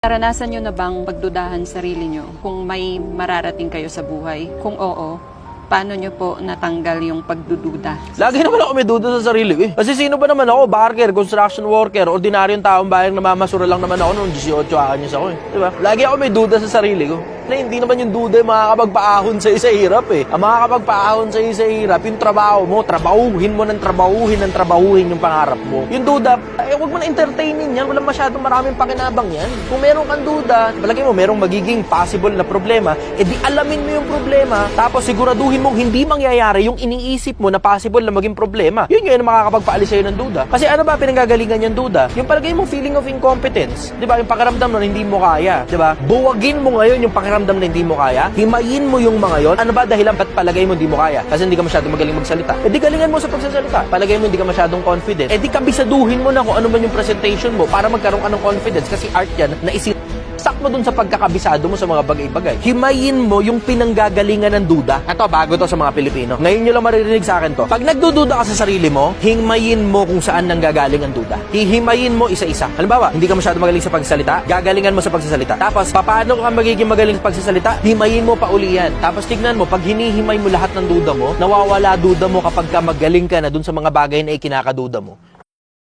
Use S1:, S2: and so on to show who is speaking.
S1: Naranasan nyo na bang pagdudahan sarili nyo kung may mararating kayo sa buhay? Kung oo, paano nyo po natanggal yung pagdududa?
S2: Lagi naman ako may duda sa sarili ko eh. Kasi sino ba naman ako? Barker, construction worker, ordinaryong taong bayang namamasura lang naman ako noong 18 anyos ako eh. Diba? Lagi ako may duda sa sarili ko. Na hindi naman yung duda yung makakapagpaahon sa isa hirap eh. Ang makakapagpaahon sa isa hirap, yung trabaho mo, trabahuhin mo ng trabahuhin yung pangarap mo. Yung duda, huwag mo na entertainin yan. Walang masyadong maraming pakinabang yan. Kung meron kang duda, palagay mo merong magiging possible na problema, edi alamin mo yung problema, tapos siguraduhin mong hindi mangyayari yung iniisip mo na possible na maging problema. Yun yung makakapagpaalis sa'yo ng duda. Kasi ano ba pinanggagalingan yung duda? Yung palagay mong feeling of incompetence. Diba? Yung pakiramdam na hindi mo kaya. Diba? Buwagin mo ngayon yung pakiramdam na hindi mo kaya. Himayin mo yung mga yon. Ano ba dahilan ba't palagay mo hindi mo kaya? Kasi hindi ka masyadong magaling magsalita. E di galingan mo sa pagsasalita. Palagay mo hindi ka masyadong confident. E di kabisaduhin mo na kung ano man yung presentation mo para magkaroon ka ng confidence. Kasi art yan na sak mo dun sa pagkakabisado mo sa mga bagay-bagay. Himayin mo yung pinanggagalingan ng duda. Ito, bago to sa mga Pilipino. Ngayon nyo lang maririnig sa akin to. Pag nagdududa ka sa sarili mo, himayin mo kung saan nanggagaling ang duda. Hihimayin mo isa-isa. Halimbawa, hindi ka masyado magaling sa pagsasalita, gagalingan mo sa pagsasalita. Tapos, paano ka magiging magaling sa pagsasalita? Himayin mo pa uli yan. Tapos, tignan mo, pag hinihimay mo lahat ng duda mo, nawawala duda mo kapag ka magaling ka na dun sa mga bagay na ikinakaduda mo.